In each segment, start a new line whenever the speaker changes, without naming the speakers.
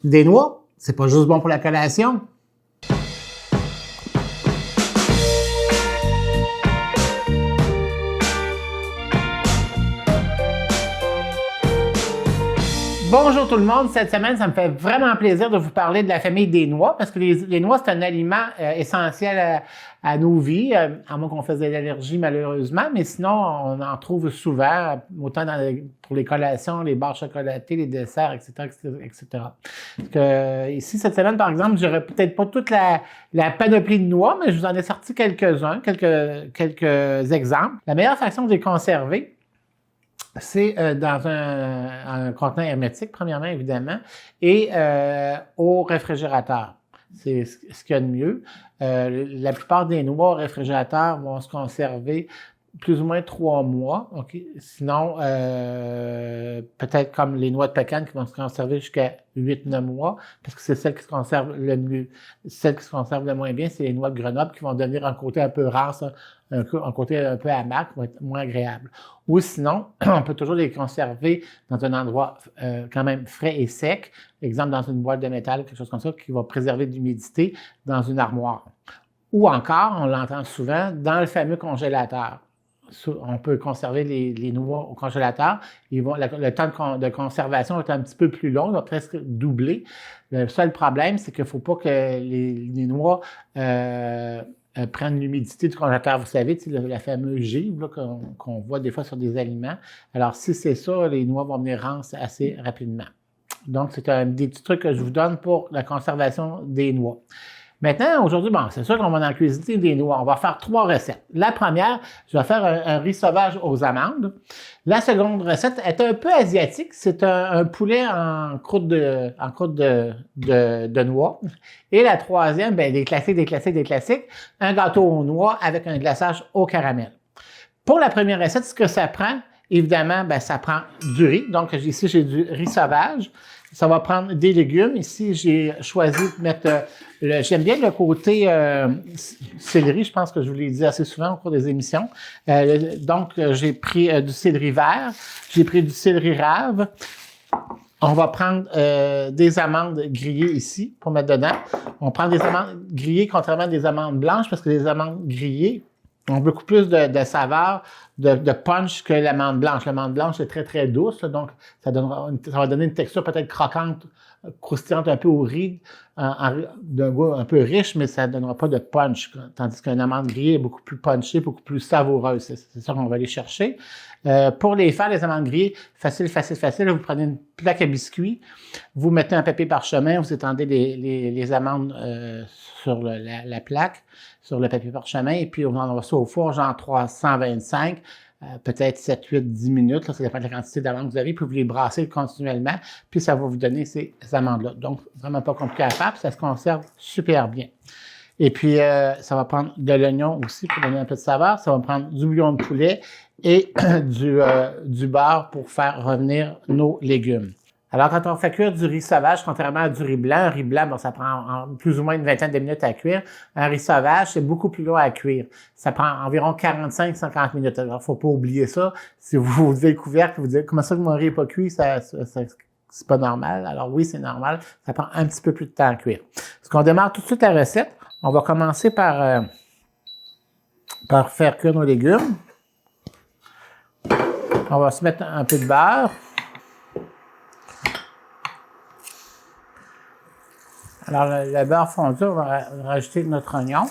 Des noix, c'est pas juste bon pour la collation. Bonjour tout le monde, cette semaine, ça me fait vraiment plaisir de vous parler de la famille des noix parce que les noix, c'est un aliment essentiel à nos vies, à moins qu'on fasse de l'allergie malheureusement, mais sinon, on en trouve souvent, autant pour les collations, les barres chocolatées, les desserts, etc., etc. Donc, ici, cette semaine, par exemple, j'aurais peut-être pas toute la panoplie de noix, mais je vous en ai sorti quelques-uns, quelques exemples. La meilleure façon de les conserver, c'est dans un contenant hermétique, premièrement, évidemment, et au réfrigérateur. C'est ce qu'il y a de mieux. La plupart des noix au réfrigérateur vont se conserver plus ou moins 3 mois. Okay? Sinon, peut-être comme les noix de pécan qui vont se conserver jusqu'à 8-9 mois, parce que c'est celles qui se conservent le mieux. Celles qui se conservent le moins bien, c'est les noix de Grenoble qui vont devenir un côté un peu rare, ça, un côté un peu amer, qui va être moins agréable. Ou sinon, on peut toujours les conserver dans un endroit quand même frais et sec, exemple dans une boîte de métal, quelque chose comme ça, qui va préserver de l'humidité dans une armoire. Ou encore, on l'entend souvent, dans le fameux congélateur. On peut conserver les noix au congélateur. Le temps de conservation va être un petit peu plus long, il va presque doubler. Le seul problème, c'est qu'il ne faut pas que les noix prennent l'humidité du congélateur. Vous savez, la fameuse givre qu'on voit des fois sur des aliments. Alors, si c'est ça, les noix vont venir rancer assez rapidement. Donc, c'est des petits trucs que je vous donne pour la conservation des noix. Maintenant, aujourd'hui, bon, c'est sûr qu'on va en cuisiner des noix. On va faire 3 recettes. La première, je vais faire un riz sauvage aux amandes. La seconde recette est un peu asiatique. C'est un poulet en croûte de noix. Et la troisième, ben, des classiques. Un gâteau aux noix avec un glaçage au caramel. Pour la première recette, ce que ça prend, évidemment, ben, ça prend du riz. Donc, ici, j'ai du riz sauvage. Ça va prendre des légumes. Ici, j'ai choisi de mettre j'aime bien le côté céleri. Je pense que je vous l'ai dit assez souvent au cours des émissions. Donc, j'ai pris du céleri vert. J'ai pris du céleri rave. On va prendre des amandes grillées ici pour mettre dedans. On prend des amandes grillées contrairement à des amandes blanches parce que les amandes grillées ont beaucoup plus de saveur, de punch que l'amande blanche. L'amande blanche est très, très douce, donc ça va donner une texture peut-être croquante, croustillante un peu au riz, d'un goût un peu riche, mais ça ne donnera pas de punch. Tandis qu'une amande grillée est beaucoup plus punchée, beaucoup plus savoureuse. C'est ça qu'on va aller chercher. Pour les faire, les amandes grillées, facile. Vous prenez une plaque à biscuits, vous mettez un papier parchemin, vous étendez les amandes sur la plaque, sur le papier parchemin, et puis on envoie ça au four, genre 325, peut-être 7, 8, 10 minutes, là, ça dépend de la quantité d'amandes que vous avez, puis vous les brassez continuellement, puis ça va vous donner ces amandes-là. Donc, vraiment pas compliqué à faire, puis ça se conserve super bien. Et puis, ça va prendre de l'oignon aussi pour donner un peu de saveur, ça va prendre du bouillon de poulet et du beurre pour faire revenir nos légumes. Alors, quand on fait cuire du riz sauvage, contrairement à du riz blanc, un riz blanc, bon, ça prend plus ou moins une vingtaine de minutes à cuire. Un riz sauvage, c'est beaucoup plus long à cuire. Ça prend environ 45-50 minutes. Alors, faut pas oublier ça. Si vous ouvrez le couvercle, vous dites, comment ça que mon riz n'est pas cuit, c'est pas normal. Alors oui, c'est normal. Ça prend un petit peu plus de temps à cuire. Parce qu'on démarre tout de suite la recette. On va commencer par faire cuire nos légumes. On va se mettre un peu de beurre. Alors, le beurre fondu, on va rajouter notre oignon.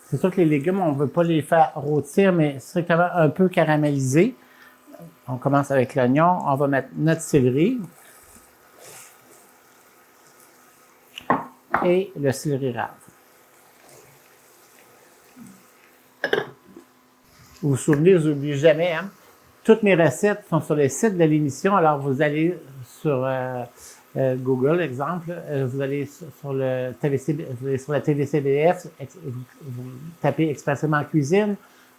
C'est sûr que les légumes, on ne veut pas les faire rôtir, mais strictement un peu caramélisés. On commence avec l'oignon. On va mettre notre céleri. Et le céleri rave. Vous vous souvenez, vous n'oubliez jamais, hein? Toutes mes recettes sont sur le site de l'émission. Alors, vous allez sur Google, exemple, vous allez sur la TVCBF, vous tapez expressément cuisine,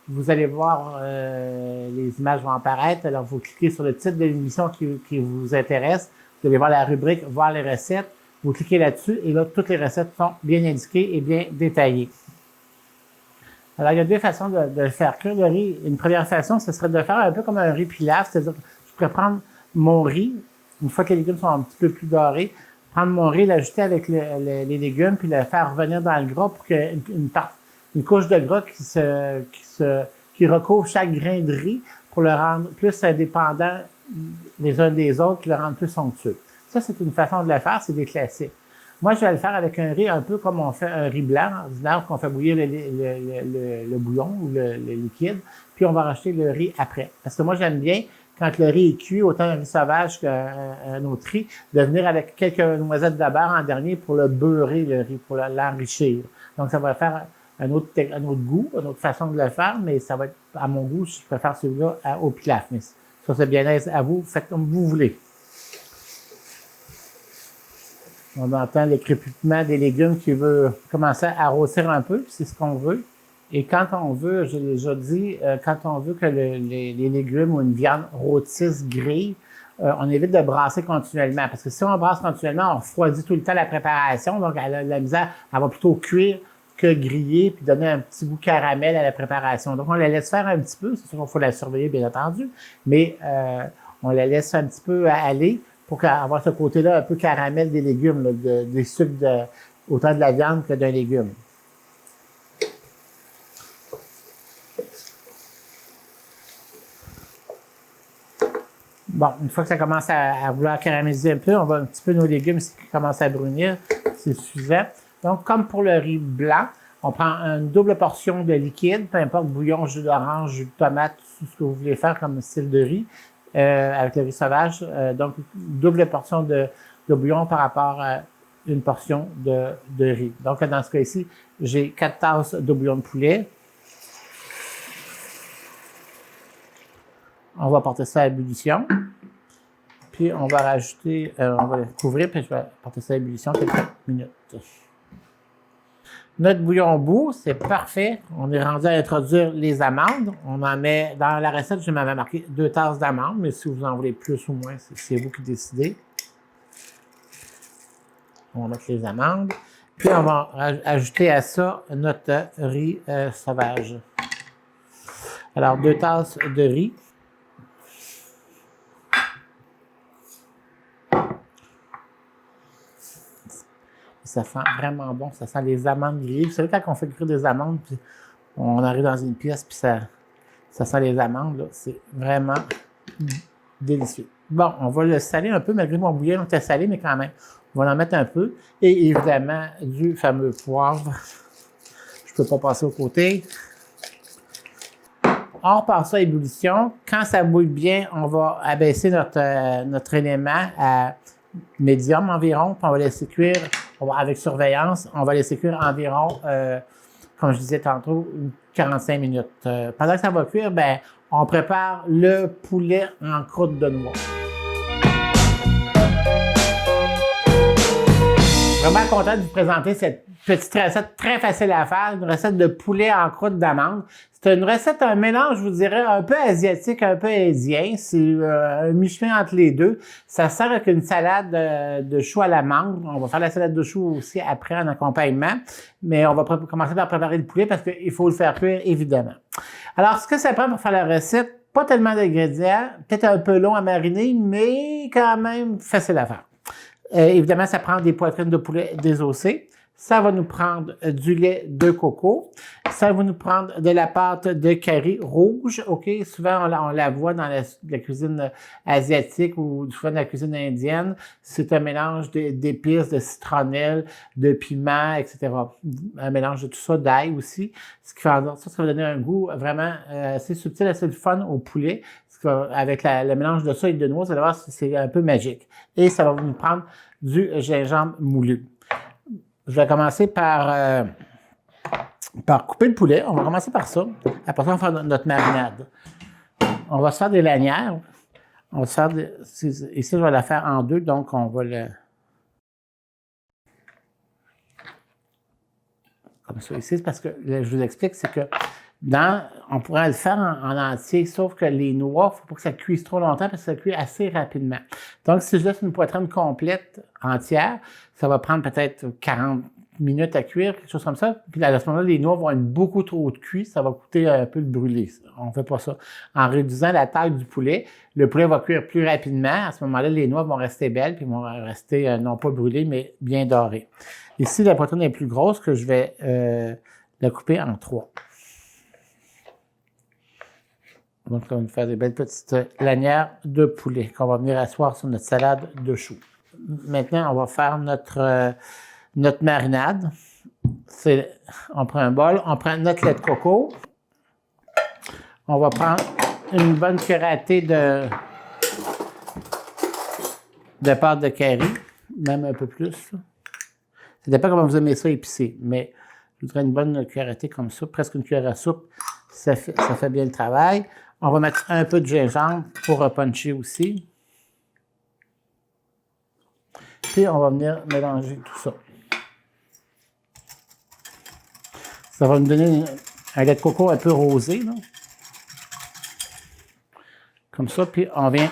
vous allez voir, les images vont apparaître, alors vous cliquez sur le titre de l'émission qui vous intéresse, vous allez voir la rubrique « Voir les recettes », vous cliquez là-dessus et là, toutes les recettes sont bien indiquées et bien détaillées. Alors, il y a 2 façons de faire cuire le riz. Une première façon, ce serait de faire un peu comme un riz pilaf, c'est-à-dire que je pourrais prendre mon riz, Une fois que les légumes sont un petit peu plus dorés, prendre mon riz, l'ajouter avec les légumes, puis le faire revenir dans le gras pour une couche de gras qui recouvre chaque grain de riz pour le rendre plus indépendant les uns des autres, puis le rendre plus somptueux. Ça, c'est une façon de le faire, c'est des classiques. Moi, je vais le faire avec un riz un peu comme on fait un riz blanc ordinaire, qu'on fait bouillir le bouillon ou le liquide, puis on va rajouter le riz après. Parce que moi, j'aime bien, quand le riz est cuit, autant un riz sauvage qu'un autre riz, de venir avec quelques noisettes de beurre en dernier pour le beurrer, le riz, pour l'enrichir. Donc, ça va faire un autre goût, une autre façon de le faire, mais ça va être, à mon goût, je préfère celui-là au pilaf. Mais ça, c'est bien aise à vous, faites comme vous voulez. On entend le crépitement des légumes qui veut commencer à rôtir un peu, c'est ce qu'on veut. Et quand on veut, je l'ai déjà dit, quand on veut que les légumes ou une viande rôtisse, grille, on évite de brasser continuellement. Parce que si on brasse continuellement, on refroidit tout le temps la préparation. Donc, elle a de la misère, elle va plutôt cuire que griller puis donner un petit goût caramel à la préparation. Donc, on la laisse faire un petit peu. C'est sûr qu'il faut la surveiller, bien entendu. Mais on la laisse un petit peu aller pour avoir ce côté-là un peu caramel des légumes, là, des sucres autant de la viande que d'un légume. Bon, une fois que ça commence à vouloir caraméliser un peu, on va un petit peu nos légumes qui commencent à brunir, c'est suffisant. Donc, comme pour le riz blanc, on prend une double portion de liquide, peu importe, bouillon, jus d'orange, jus de tomate, tout ce que vous voulez faire comme style de riz, avec le riz sauvage. Donc, double portion de bouillon par rapport à une portion de riz. Donc, dans ce cas-ci, j'ai 4 tasses de bouillon de poulet. On va porter ça à ébullition. Puis, on va rajouter, on va le couvrir, puis je vais porter ça à ébullition quelques minutes. Notre bouillon au bout, c'est parfait. On est rendu à introduire les amandes. On en met, dans la recette, je m'avais marqué 2 tasses d'amandes, mais si vous en voulez plus ou moins, c'est vous qui décidez. On va mettre les amandes. Puis, on va ajouter à ça notre riz sauvage. Alors, 2 tasses de riz. Ça sent vraiment bon, ça sent les amandes grillées. Vous savez, quand on fait cuire des amandes, puis on arrive dans une pièce, puis ça sent les amandes, là, c'est vraiment délicieux. Bon, on va le saler un peu, malgré mon bouillon était salé, mais quand même, on va en mettre un peu. Et évidemment, du fameux poivre. Je ne peux pas passer au côté. On repasse ça à ébullition. Quand ça bouille bien, on va abaisser notre élément à médium environ, puis on va laisser cuire avec surveillance. On va laisser cuire environ, comme je disais tantôt, 45 minutes. Pendant que ça va cuire, ben, on prépare le poulet en croûte de noix. Vraiment content de vous présenter cette petite recette très facile à faire, une recette de poulet en croûte d'amande. C'est une recette, un mélange, je vous dirais, un peu asiatique, un peu indien. C'est un mi-chemin entre les deux. Ça sert avec une salade de choux à l'amande. On va faire la salade de choux aussi après en accompagnement. Mais on va commencer par préparer le poulet parce qu'il faut le faire cuire, évidemment. Alors, ce que ça prend pour faire la recette, pas tellement d'ingrédients, peut-être un peu long à mariner, mais quand même facile à faire. Évidemment, ça prend des poitrines de poulet désossées. Ça va nous prendre du lait de coco. Ça va nous prendre de la pâte de curry rouge. OK? Souvent, on la voit dans la cuisine asiatique ou souvent dans la cuisine indienne. C'est un mélange d'épices, de citronnelle, de piment, etc. Un mélange de tout ça, d'ail aussi. Ce qui fait en sorte que ça va donner un goût vraiment assez subtil, assez fun au poulet. Avec le mélange de ça et de noix, vous allez voir, c'est un peu magique. Et ça va nous prendre du gingembre moulu. Je vais commencer par couper le poulet. On va commencer par ça. Après ça, on va faire notre marinade. On va se faire des lanières. On va se faire ici, je vais la faire en deux, donc on va le... Comme ça ici, parce que je vous explique, c'est que on pourrait le faire en entier, sauf que les noix, il faut pas que ça cuise trop longtemps parce que ça cuit assez rapidement. Donc, si je laisse une poitrine complète, entière, ça va prendre peut-être 40, minutes à cuire, quelque chose comme ça. Puis à ce moment-là, les noix vont être beaucoup trop cuits, ça va coûter un peu de brûler. On ne fait pas ça. En réduisant la taille du poulet, le poulet va cuire plus rapidement. À ce moment-là, les noix vont rester belles, puis vont rester non pas brûlées, mais bien dorées. Ici, la poitrine est plus grosse, que je vais la couper en 3. Donc, on va faire des belles petites lanières de poulet qu'on va venir asseoir sur notre salade de choux. Maintenant, on va faire notre marinade. On prend un bol, on prend notre lait de coco. On va prendre une bonne cuillerée de pâte de curry, même un peu plus. Ça dépend comment vous aimez ça épicé, mais je voudrais une bonne cuillerée comme ça, presque une cuillère à soupe. Ça fait bien le travail. On va mettre un peu de gingembre pour puncher aussi. Puis on va venir mélanger tout ça. Ça va nous donner un lait de coco un peu rosé, là. Comme ça, puis on vient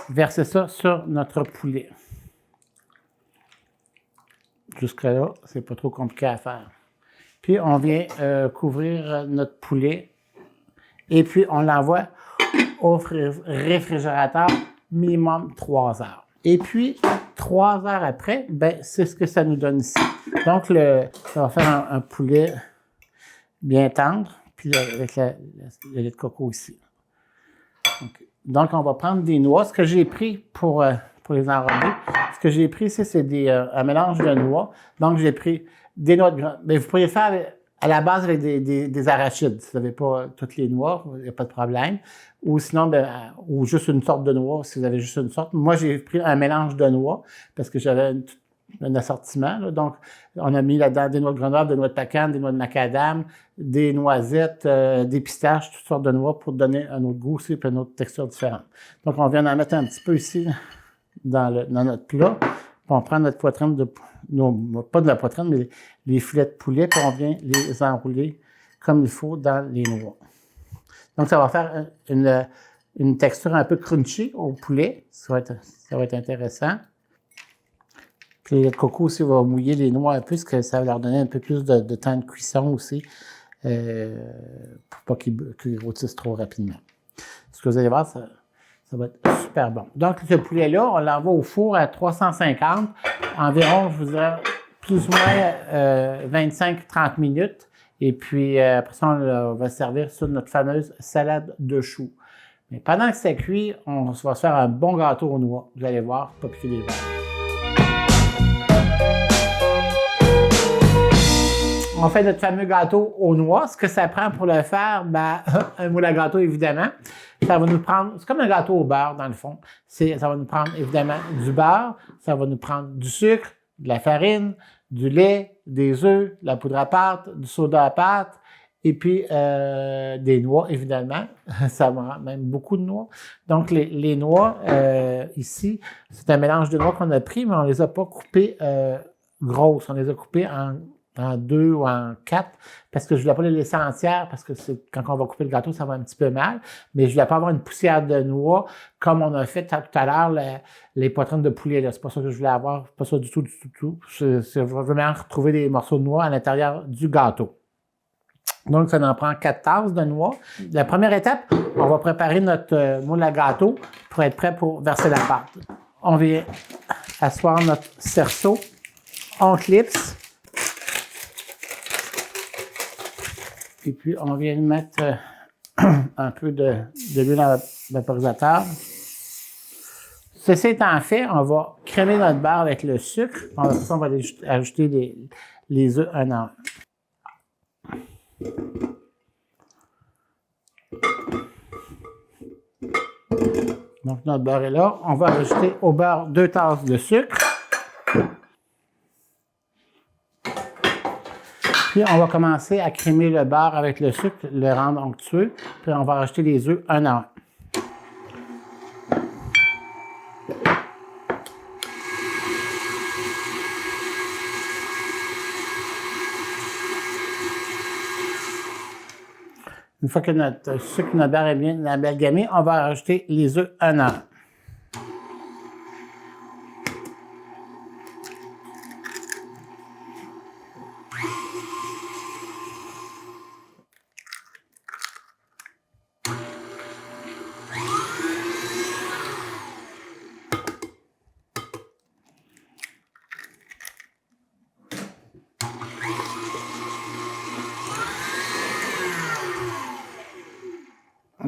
verser ça sur notre poulet. Jusque-là, c'est pas trop compliqué à faire. Puis on vient couvrir notre poulet et puis on l'envoie au réfrigérateur minimum 3 heures. Et puis, 3 heures après, ben c'est ce que ça nous donne ici. Donc, ça va faire un poulet bien tendre, puis avec le lait de coco ici. Donc, on va prendre des noix. Ce que j'ai pris pour les enrober, ce que j'ai pris ici, c'est un mélange de noix. Donc, j'ai pris des noix de grains. Mais vous pourriez faire à la base avec des arachides. Si vous n'avez pas toutes les noix, il n'y a pas de problème. Ou sinon, ou juste une sorte de noix, si vous avez juste une sorte. Moi, j'ai pris un mélange de noix parce que j'avais un assortiment, là. Donc, on a mis là-dedans des noix de Grenoble, des noix de pecan, des noix de macadam, des noisettes, des pistaches, toutes sortes de noix pour donner un autre goût aussi et une autre texture différente. Donc, on vient en mettre un petit peu ici dans notre plat. Puis on prend notre poitrine pas de la poitrine, mais les filets de poulet, puis on vient les enrouler comme il faut dans les noix. Donc, ça va faire une texture un peu crunchy au poulet. Ça va être intéressant. Puis le lait de coco aussi va mouiller les noix un peu, parce que ça va leur donner un peu plus de temps de cuisson aussi, pour pas qu'ils rôtissent trop rapidement. Ce que vous allez voir, ça va être super bon. Donc, ce poulet-là, on l'envoie au four à 350, environ, je vous dirais, plus ou moins 25-30 minutes. Et puis, après ça, on va servir sur notre fameuse salade de choux. Mais pendant que c'est cuit, on va se faire un bon gâteau aux noix. Vous allez voir, pas piquer les verres. On fait notre fameux gâteau aux noix. Ce que ça prend pour le faire, un moule à gâteau, évidemment. Ça va nous prendre, c'est comme un gâteau au beurre, dans le fond. Ça va nous prendre, évidemment, du beurre. Ça va nous prendre du sucre, de la farine, du lait, des œufs, de la poudre à pâte, du soda à pâte, et puis des noix, évidemment. Ça va même beaucoup de noix. Donc, les noix, ici, c'est un mélange de noix qu'on a pris, mais on les a pas coupées grosses. On les a coupées en 2 ou en 4, parce que je voulais pas les laisser entières, parce que quand on va couper le gâteau, ça va un petit peu mal, mais je voulais pas avoir une poussière de noix, comme on a fait tout à l'heure les poitrines de poulet, là. C'est pas ça que je voulais avoir, pas ça du tout. C'est vraiment retrouver des morceaux de noix à l'intérieur du gâteau. Donc, ça en prend 4 tasses de noix. La première étape, on va préparer notre moule à gâteau pour être prêt pour verser la pâte. On vient asseoir notre cerceau, on clipse, et puis on vient mettre un peu de l'huile à vaporisateur. Ceci étant fait, on va crémer notre beurre avec le sucre. Après ça, on va ajouter les œufs un à un. Donc, notre beurre est là. On va ajouter au beurre 2 tasses de sucre. Puis, on va commencer à crémer le beurre avec le sucre, le rendre onctueux. Puis, on va rajouter les œufs un à un. Une fois que notre sucre, notre beurre est bien amalgamé, on va rajouter les œufs un à un.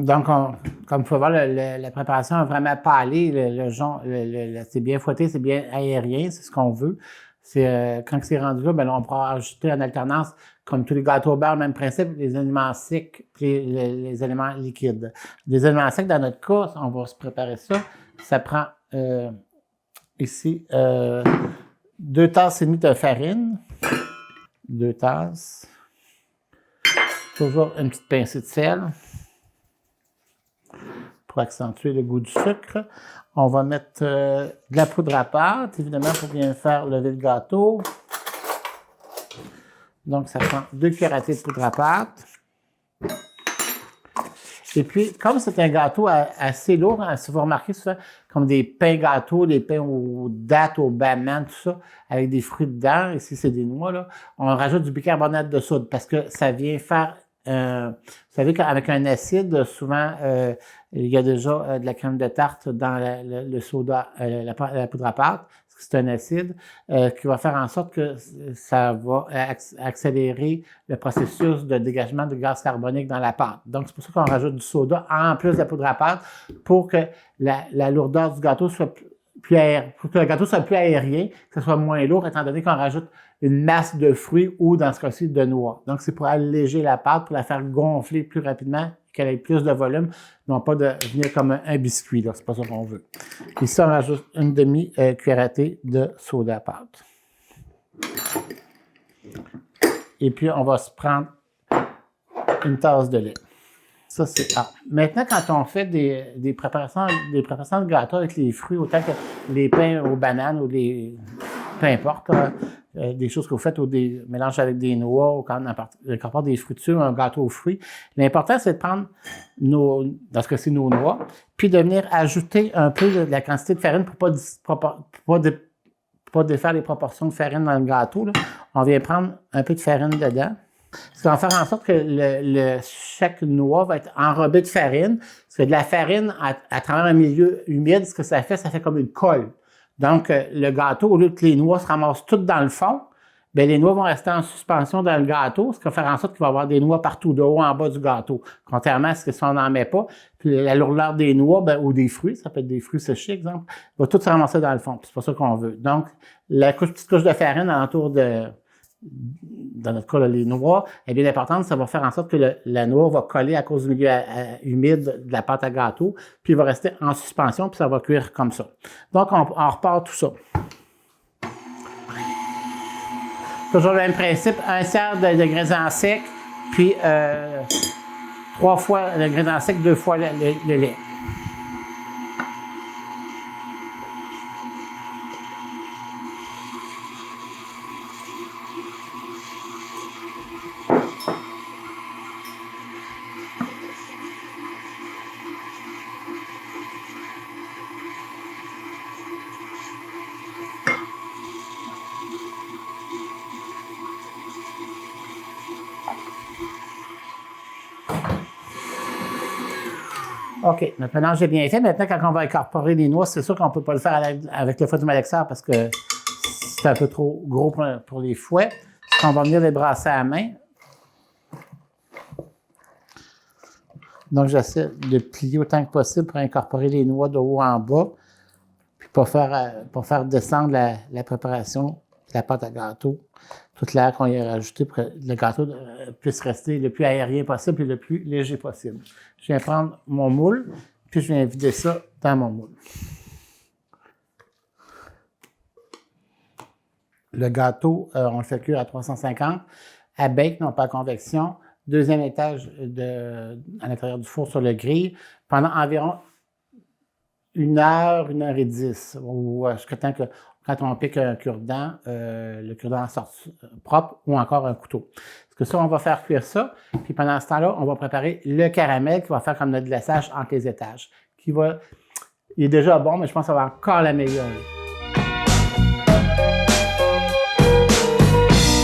Donc, comme il faut voir, la préparation a vraiment pâlé. C'est bien fouetté, c'est bien aérien, c'est ce qu'on veut. Quand c'est rendu là, ben là, on pourra ajouter en alternance, comme tous les gâteaux au beurre, même principe, les éléments secs et les éléments liquides. Les éléments secs, dans notre cas, on va se préparer ça. Ça prend ici 2 tasses et demie de farine. 2 tasses. Toujours une petite pincée de sel pour accentuer le goût du sucre. On va mettre de la poudre à pâte, évidemment, pour bien faire lever le gâteau. Donc, ça prend 2 cuillères à thé de poudre à pâte. Et puis, comme c'est un gâteau assez lourd, hein, si vous remarquez souvent, comme des pains gâteaux, des pains aux dattes, aux bananes, tout ça, avec des fruits dedans, ici c'est des noix, là, on rajoute du bicarbonate de soude parce que ça vient faire, vous savez qu'avec un acide, souvent, il y a déjà de la crème de tarte dans le soda, la poudre à pâte. C'est un acide qui va faire en sorte que ça va accélérer le processus de dégagement de gaz carbonique dans la pâte. Donc, c'est pour ça qu'on rajoute du soda en plus de la poudre à pâte pour que la lourdeur du gâteau soit pour que le gâteau soit plus aérien, que ce soit moins lourd, étant donné qu'on rajoute une masse de fruits ou, dans ce cas-ci, de noix. Donc, c'est pour alléger la pâte, pour la faire gonfler plus rapidement, qu'elle ait plus de volume, non pas de venir comme un biscuit, là. C'est pas ça qu'on veut. Ici, on rajoute une demi-cuillère à thé de soda à pâte. Et puis, on va se prendre une tasse de lait. Ça, c'est A. Maintenant, quand on fait des préparations de gâteau avec les fruits, autant que les pains aux bananes ou peu importe, des choses que vous faites ou des mélanges avec des noix ou quand on incorpore des fruitures, un gâteau aux fruits. L'important, c'est de prendre dans ce cas-ci, nos noix, puis de venir ajouter un peu de la quantité de farine pour pas défaire les proportions de farine dans le gâteau, là. On vient prendre un peu de farine dedans. Ça va faire en sorte que chaque noix va être enrobée de farine. Parce que de la farine, à travers un milieu humide, ce que ça fait comme une colle. Donc, le gâteau, au lieu que les noix se ramassent toutes dans le fond, bien, les noix vont rester en suspension dans le gâteau, ce qui va faire en sorte qu'il va y avoir des noix partout de haut en bas du gâteau. Contrairement à ce que si on n'en met pas, puis la lourdeur des noix, ou des fruits, ça peut être des fruits séchés, exemple, va tout se ramasser dans le fond. C'est pas ça qu'on veut. Donc, la petite couche de farine alentour dans notre cas, là, les noix, est bien importante. Ça va faire en sorte que la noix va coller à cause du milieu humide de la pâte à gâteau, puis il va rester en suspension, puis ça va cuire comme ça. Donc, on repart tout ça. Toujours le même principe, 1/3 de grésin sec, puis 3 fois le grésin sec, 2 fois le lait. OK, notre mélange est bien fait. Maintenant, quand on va incorporer les noix, c'est sûr qu'on ne peut pas le faire avec le fouet du malaxeur parce que c'est un peu trop gros pour les fouets. On va venir les brasser à la main. Donc, j'essaie de plier autant que possible pour incorporer les noix de haut en bas, puis pour faire descendre la préparation de la pâte à gâteau, toute l'air qu'on y a rajouté pour que le gâteau puisse rester le plus aérien possible et le plus léger possible. Je viens prendre mon moule, puis je viens vider ça dans mon moule. Le gâteau, on le fait cuire à 350, à bake, non pas à convection. 2e étage à l'intérieur du four sur le grill, pendant environ 1 heure, 1 heure et 10, ou jusqu'à temps que quand on pique un cure-dent, le cure-dent sort propre ou encore un couteau. Parce que ça, on va faire cuire ça, puis pendant ce temps-là, on va préparer le caramel qui va faire comme notre glaçage entre les étages. Il est déjà bon, mais je pense que ça va encore l'améliorer.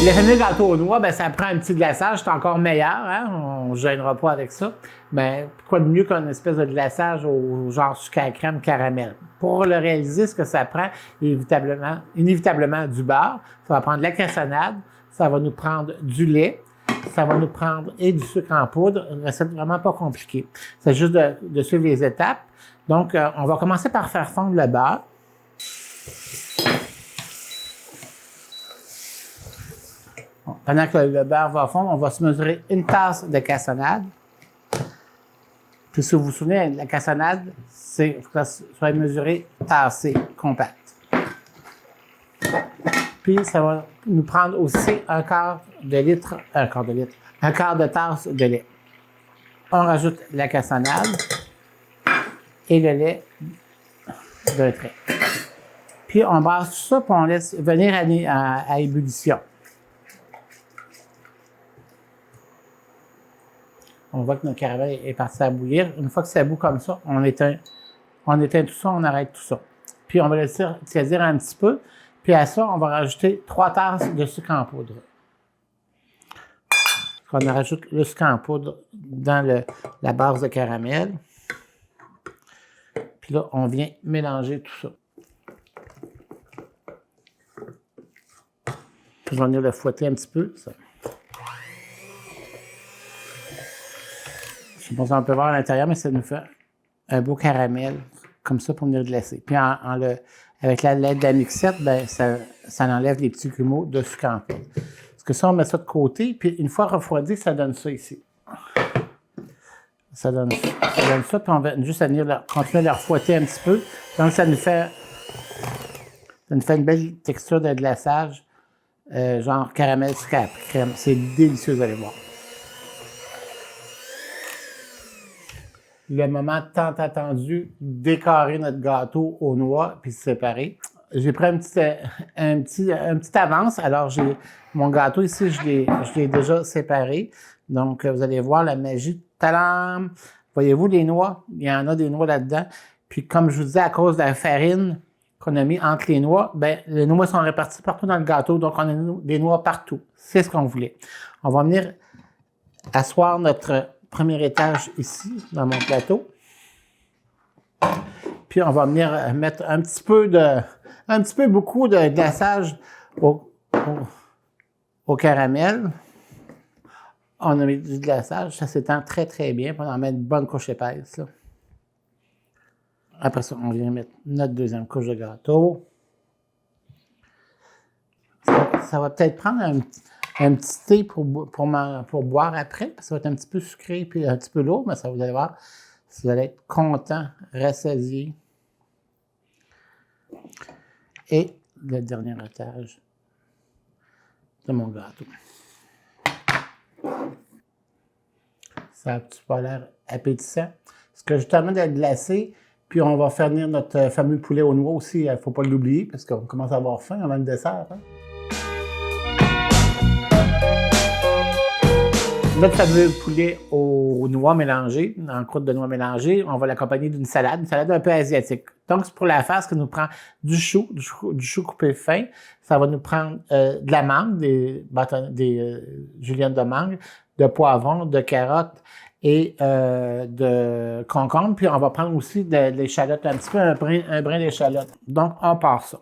Le fameux gâteau aux noix, ben, ça prend un petit glaçage, c'est encore meilleur, hein? On ne gênera pas avec ça. Ben, quoi de mieux qu'une espèce de glaçage au genre sucre à crème caramel? Pour le réaliser, ce que ça prend, inévitablement du beurre, ça va prendre de la cassonade, ça va nous prendre du lait, ça va nous prendre et du sucre en poudre, une recette vraiment pas compliquée. C'est juste de suivre les étapes. Donc, on va commencer par faire fondre le beurre. Bon, pendant que le beurre va fondre, on va se mesurer une tasse de cassonade. Puis si vous vous souvenez, la cassonade, il faut que ça soit mesuré tassé, compact. Puis ça va nous prendre aussi un quart de tasse de lait. On rajoute la cassonade et le lait d'un trait. Puis on brasse tout ça, puis on laisse venir à ébullition. On voit que notre caramel est parti à bouillir. Une fois que ça bout comme ça, on éteint tout ça, on arrête tout ça. Puis on va laisser tiédir un petit peu. Puis à ça, on va rajouter 3 tasses de sucre en poudre. On rajoute le sucre en poudre dans la base de caramel. Puis là, on vient mélanger tout ça. Puis je vais venir le fouetter un petit peu. Ça. Je sais pas si on peut voir à l'intérieur, mais ça nous fait un beau caramel, comme ça, pour venir glacer. Puis avec l'aide de la mixette, ben, ça enlève les petits grumeaux de sucre en poudre. Parce que ça, on met ça de côté, puis une fois refroidi, ça donne ça ici. Ça donne ça, puis on va juste venir continuer à le refouetter un petit peu. Donc, ça nous fait une belle texture de glaçage, genre caramel sucré à crème. C'est délicieux, vous allez voir. Le moment tant attendu, décorer notre gâteau aux noix puis se séparer. J'ai pris un petit avance. Alors, mon gâteau ici, je l'ai déjà séparé. Donc, vous allez voir la magie. Tadam! Voyez-vous les noix? Il y en a des noix là-dedans. Puis, comme je vous disais, à cause de la farine qu'on a mis entre les noix, ben, les noix sont réparties partout dans le gâteau. Donc, on a des noix partout. C'est ce qu'on voulait. On va venir asseoir notre premier étage ici, dans mon plateau. Puis, on va venir mettre beaucoup de glaçage au caramel. On a mis du glaçage, ça s'étend très, très bien. Puis on en met une bonne couche épaisse, là. Après ça, on vient mettre notre deuxième couche de gâteau. Ça va peut-être prendre un petit thé pour boire après, parce que ça va être un petit peu sucré puis un petit peu lourd, mais ça, vous allez voir, vous allez être content, rassasié. Et le dernier étage de mon gâteau. Ça a pas l'air appétissant. Ce que je termine de glacer, puis on va faire venir notre fameux poulet aux noix aussi. Il ne faut pas l'oublier, parce qu'on commence à avoir faim avant le dessert. Hein? Notre fameux poulet aux noix mélangées, en croûte de noix mélangée, on va l'accompagner d'une salade, une salade un peu asiatique. Donc, pour la faire, ça nous prend du chou coupé fin. Ça va nous prendre de la mangue, des juliennes de mangue, de poivrons, de carottes et de concombre. Puis, on va prendre aussi de l'échalote, un petit peu un brin d'échalote. Donc, on part ça.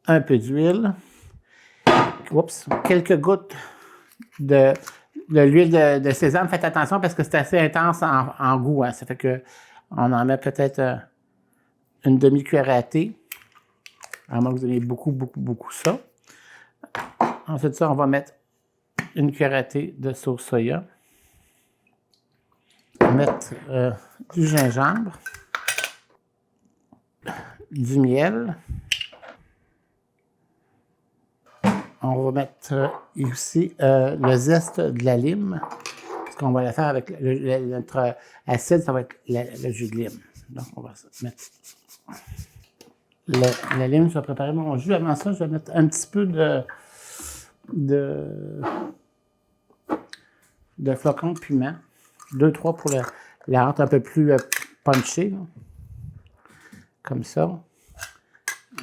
Un peu d'huile. Oups, quelques gouttes de l'huile de sésame. Faites attention parce que c'est assez intense en goût. Hein. Ça fait que on en met peut-être une demi-cuillère à thé. À moins que vous ayez beaucoup ça. Ensuite, ça, on va mettre une cuillère à thé de sauce soya. On va mettre du gingembre, du miel. On va mettre ici le zeste de la lime, parce qu'on va la faire avec notre acide, ça va être le jus de lime. Donc, on va mettre la lime. Je vais préparer mon jus. Avant ça, je vais mettre un petit peu de flocons de piment. 2-3 pour la rendre un peu plus punchée. Là. Comme ça.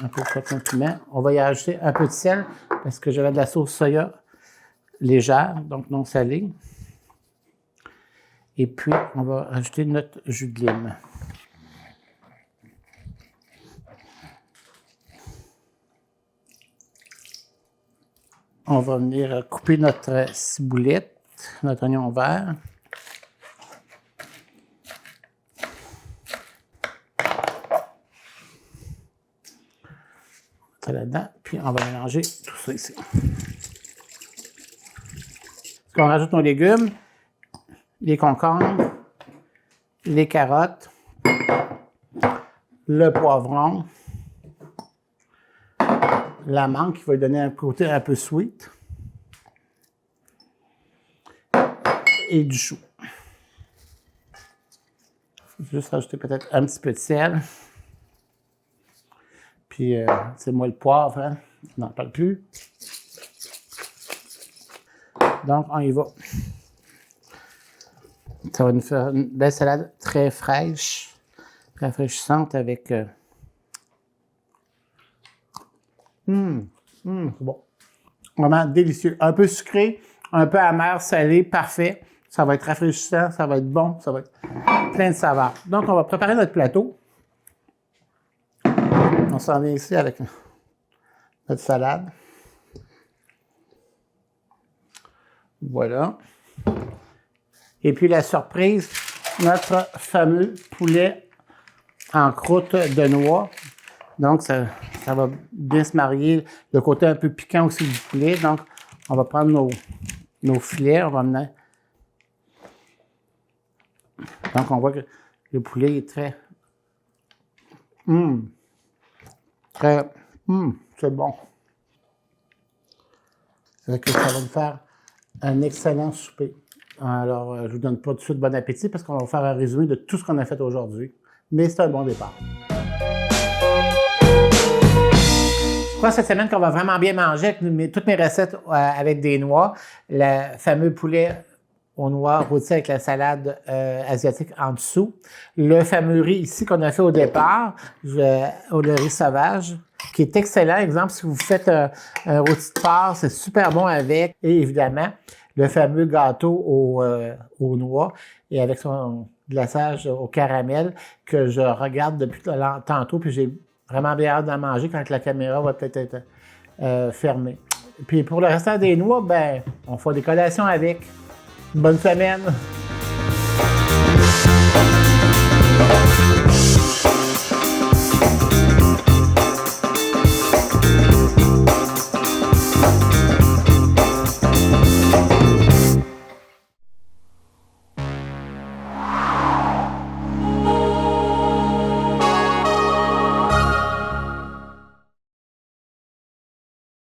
Un peu de flocons de piment. On va y ajouter un peu de sel parce que j'avais de la sauce soya légère, donc non salée. Et puis, on va rajouter notre jus de lime. on va venir couper notre ciboulette, notre oignon vert. Ça là-dedans, puis on va mélanger tout ça ici. On rajoute nos légumes, les concombres, les carottes, le poivron, la menthe qui va lui donner un côté un peu sweet et du chou. Juste rajouter peut-être un petit peu de sel. Puis, c'est moi le poivre, hein? On n'en parle plus. Donc, on y va. Ça va nous faire une belle salade très fraîche, rafraîchissante avec... c'est bon. Vraiment délicieux. Un peu sucré, un peu amer, salé, parfait. Ça va être rafraîchissant, ça va être bon, ça va être plein de saveurs. Donc, on va préparer notre plateau. On s'en vient ici avec notre salade. Voilà. Et puis la surprise, notre fameux poulet en croûte de noix. Donc, ça va bien se marier. Le côté un peu piquant aussi du poulet. Donc, on va prendre nos filets. On va mener. Donc, on voit que le poulet est très... c'est bon. Ça va nous faire un excellent souper. Alors, je ne vous donne pas tout de suite bon appétit parce qu'on va vous faire un résumé de tout ce qu'on a fait aujourd'hui. Mais c'est un bon départ. Je crois cette semaine qu'on va vraiment bien manger avec toutes mes recettes avec des noix. Le fameux poulet aux noix rôti avec la salade asiatique en dessous. Le fameux riz ici qu'on a fait au départ, le riz sauvage, qui est excellent. Exemple, si vous faites un rôti de porc, c'est super bon avec. Et évidemment, le fameux gâteau aux noix et avec son glaçage au caramel que je regarde depuis tantôt, puis j'ai vraiment bien hâte d'en manger quand la caméra va peut-être être fermée. Puis pour le restant des noix, ben, on fait des collations avec. Bonne semaine!